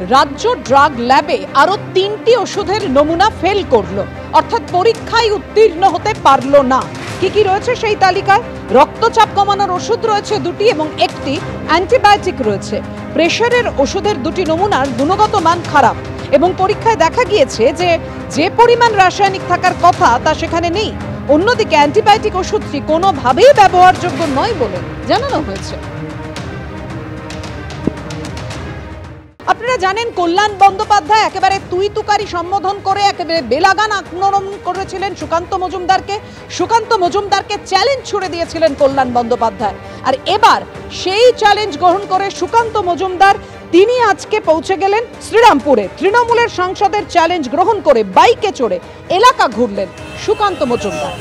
রাজ্য ড্রাগ ল্যাবে আরো 3টি ওষুধের নমুনা ফেল করলো, অর্থাৎ পরীক্ষায় উত্তীর্ণ হতে পারলো না। কি কি রয়েছে সেই তালিকায়? রক্তচাপ কমানোর ওষুধ রয়েছে 2টি এবং একটি অ্যান্টিবায়োটিক রয়েছে। প্রেশারের ওষুধের 2টি নমুনার গুণগত মান খারাপ এবং পরীক্ষায় দেখা গিয়েছে যে পরিমাণ রাসায়নিক থাকার কথা তা সেখানে নেই। অন্যদিকে অ্যান্টিবায়োটিক ওষুধটি কোনোভাবেই ব্যবহারযোগ্য নয় বলে জানানো হয়েছে। আপনারা জানেন কল্যাণ বন্দ্যোপাধ্যায় একেবারে তুই তুকারি সম্বোধন করে একেবারে বেলাগান আক্রমণ করেছিলেন সুকান্ত মজুমদারকে। সুকান্ত মজুমদারকে চ্যালেঞ্জ ছুড়ে দিয়েছিলেন কল্যাণ বন্দ্যোপাধ্যায়। আর এবার সেই চ্যালেঞ্জ গ্রহণ করে সুকান্ত মজুমদার তিনি আজকে পৌঁছে গেলেন শ্রীরামপুরে। তৃণমূলের সাংসদের চ্যালেঞ্জ গ্রহণ করে বাইকে চড়ে এলাকা ঘুরলেন সুকান্ত মজুমদার।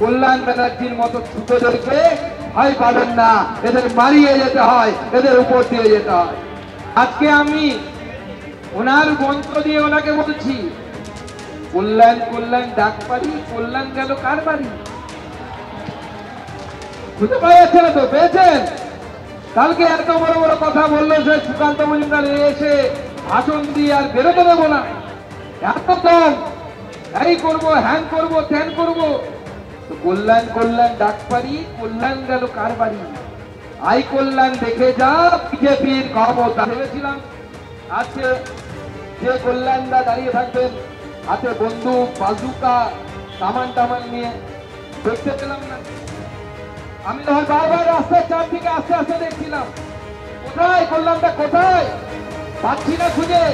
কল্যাণ ব্যানার্জির মতো ছোটদেরকে ভয় পাবেন না, এদের মারিয়ে যেতে হয়, এদের উপর দিয়ে যেতে হয়। আজকে আমি ওনার মন্ত্র দিয়ে ওনাকে বলছি, কল্যাণ কল্যাণ ডাক পারি, কল্যাণ গেল কার বাড়ি? খুঁজে পাওয়া যাচ্ছে না তো, পেয়েছেন? কালকে এত বড় বড় কথা বললো সে সুকান্ত মজুমদার এসে ভাষণ দিয়ে আর বেরোতে দেবো না, এত কম, এই করবো, হ্যান করবো, ত্যান করবো। কল্যাণ কল্যাণ ডাক পারি, কল্যাণ গেল কার বাড়ি? আই কল্যাণ দেখে যা বিজেপির ক্ষমতা। ভেবেছিলাম আজকে যে কল্যাণদা দাঁড়িয়ে থাকবেন হাতে বন্দুক, বাজুকা, সামান টামান নিয়ে, দেখতে পেলাম না। আমি তখন বারবার রাস্তার চারদিকে আস্তে আস্তে দেখছিলাম, কোথায় কল্যাণদা, কোথায়? পাচ্ছি না খুঁজে।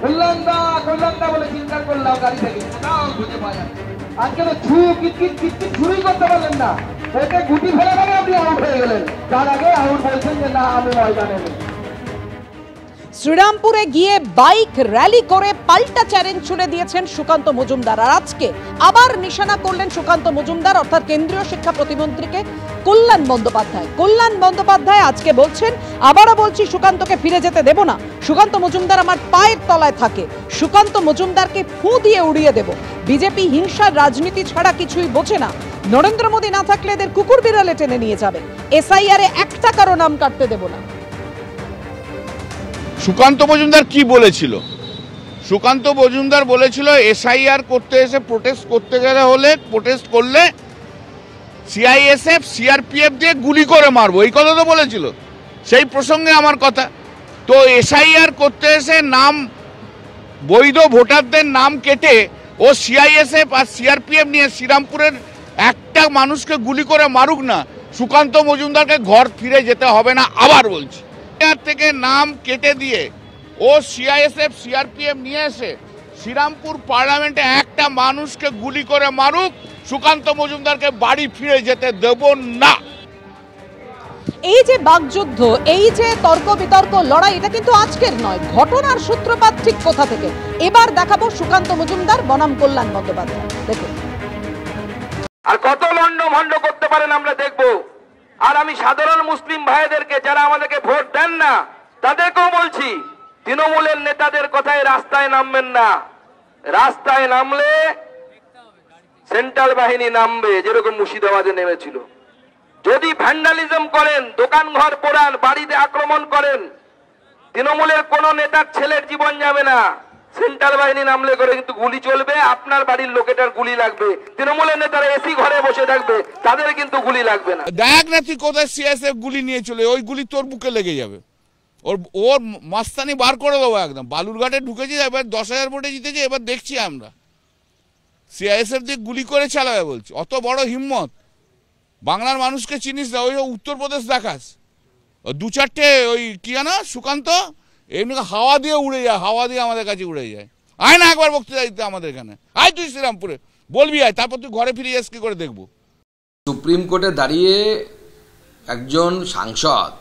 কল্যাণদা কল্যাণদা বলে চিন্তা করলাম গাড়ি থেকে, কোথাও খুঁজে পাওয়া যাচ্ছে। আজকে তো ছুরি করতে পারলেন না, ওকে গুটি ফেলে মানে আপনি আউট হয়ে গেলেন। তার আগে আউট বলছেন যে না আমি ময়দানে নেই। শ্রীরামপুরে গিয়ে বাইক র্যালি করে পাল্টা চ্যালেঞ্জ ছুড়ে দিয়েছেন সুকান্ত মজুমদার। আর আজকে আবার নিশানা করলেন সুকান্ত মজুমদার, অর্থাৎ কেন্দ্রীয় শিক্ষা প্রতিমন্ত্রীকে কল্যাণ বন্দ্যোপাধ্যায়। কল্যাণ বন্দ্যোপাধ্যায় আজকে বলছেন, আবারও বলছি সুকান্তকে ফিরে যেতে দেব না। সুকান্ত মজুমদার আমার পায়ের তলায় থাকে, সুকান্ত মজুমদারকে ফু দিয়ে উড়িয়ে দেব। বিজেপি হিংসার রাজনীতি ছাড়া কিছুই বোঝে না। নরেন্দ্র মোদী না থাকলে এদের কুকুর বিড়ালে টেনে নিয়ে যাবে। এসআইআরে 1 টাকারও নাম কাটতে দেব না। সুকান্ত মজুমদার কি বলেছিল? সুকান্ত মজুমদার বলেছিল এসআইআর করতে এসে প্রোটেস্ট করতে গেলে হলে প্রোটেস্ট করলে সিআইএসএফ সিআরপিএফ দিয়ে গুলি করে মারবো, এই কথা তো বলেছিল। সেই প্রসঙ্গে আমার কথা। তো এসআইআর করতে এসে নাম বৈধ ভোটারদের নাম কেটে ও সিআইএসএফ আর সিআরপিএফ নিয়ে শ্রীরামপুরের একটা মানুষকে গুলি করে মারুক না, সুকান্ত মজুমদারকে ঘর ফিরে যেতে হবে না। আবার বলছি, থেকে নাম কেটে দিয়ে ও সিআইএসএফ সিআরপিএফ নিয়ে এসে শ্রীরামপুর পার্লামেন্টে একটা মানুষকে গুলি করে মারুক, সুকান্ত মজুমদারকে বাড়ি ফিরে যেতে দেব না। এই যে বাকযুদ্ধ, এই যে তর্ক বিতর্ক লড়াই, এটা কিন্তু আজকের নয়, ঘটনার সূত্রপাত ঠিক কোথা থেকে। এবার দেখাবো সুকান্ত মজুমদার বনাম কল্যাণ বন্দ্যোপাধ্যায়। দেখুন, আর কত লন্ড ভন্ড করতে পারেন আমরা দেখবো। আর আমি সাধারণ মুসলিম ভাইদেরকে, যারা আমাদেরকে ভোট দেন না, তাদেরকেও বলছি, তৃণমূলের নেতাদের কথায় রাস্তায় নামবেন না। রাস্তায় নামলে সেন্ট্রাল বাহিনী নামবে, যেরকম মুর্শিদাবাদে নেমেছিল। যদি ভ্যান্ডালিজম করেন, দোকান ঘর পোড়ান, বাড়িতে আক্রমণ করেন, তৃণমূলের কোন নেতার ছেলের জীবন যাবে না। সেন্ট্রাল বাহিনী নামলে করে কিন্তু গুলি চলবে, আপনার বাড়ির লোকেটার গুলি লাগবে। তৃণমূলের নেতারা এসি ঘরে বসে থাকবে, তাদের কিন্তু গুলি লাগবে না। দেখ না তুই কোথায় সিএসএফ গুলি নিয়ে চলে, ওই গুলি তোর বুকে লেগে যাবে। ওর মাস্তানি বার করে দেবো একদম। বালুরঘাটে ঢুকেছি, এবার 10,000 ভোটে জিতেছে, এবার দেখছি আমরা সিআইএসএফ দিয়ে গুলি করে চালাবে বলছি। অত বড় হিম্মত! বাংলার মানুষকে চিনিস না, ওই উত্তরপ্রদেশ দেখাস, 2-4টে ওই কি জানো সুকান্ত এমনি হাওয়া দিয়ে উড়ে যায়, হাওয়া দিয়ে আমাদের কাছে উড়ে যায়। আয় না একবার বক্তৃতা দিতে আমাদের এখানে, আয় তুই শ্রীরামপুরে বলবি, আয়, তারপর তুই ঘরে ফিরে যাস কি করে দেখবো। সুপ্রিম কোর্টে দাঁড়িয়ে একজন সাংসদ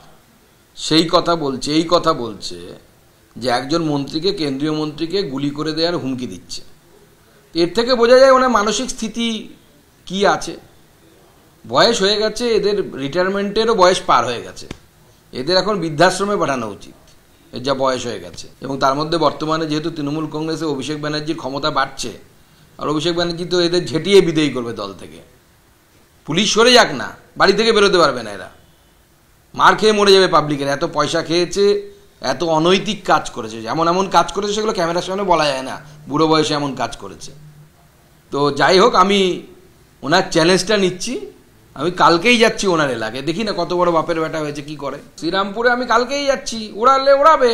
সেই কথা বলছে, এই কথা বলছে যে একজন মন্ত্রীকে, কেন্দ্রীয় মন্ত্রীকে গুলি করে দেওয়ার হুমকি দিচ্ছে। এর থেকে বোঝা যায় ওনার মানসিক স্থিতি কি আছে। বয়স হয়ে গেছে, এদের রিটায়ারমেন্টেরও বয়স পার হয়ে গেছে, এদের এখন বৃদ্ধাশ্রমে পাঠানো উচিত। এর যা বয়স হয়ে গেছে। এবং তার মধ্যে বর্তমানে যেহেতু তৃণমূল কংগ্রেসে অভিষেক ব্যানার্জির ক্ষমতা বাড়ছে, আর অভিষেক ব্যানার্জি তো এদের ঝেঁটিয়ে বিদায়ী করবে দল থেকে। পুলিশ সরে যাক না, বাড়ি থেকে বেরোতে পারবে না এরা, মার খেয়ে মরে যাবে পাবলিকের। এত পয়সা খেয়েছে, এত অনৈতিক কাজ করেছে, এমন এমন কাজ করেছে সেগুলো ক্যামেরার সামনে বলা যায় না, বুড়ো বয়সে এমন কাজ করেছে। তো যাই হোক, আমি ওনার চ্যালেঞ্জটা নিচ্ছি। আমি কালকেই যাচ্ছি ওনার এলাকায়, দেখি না কত বড় বাপের বেটা হয়েছে, কি করে। শ্রীরামপুরে আমি কালকেই যাচ্ছি, ওড়ালে ওড়াবে।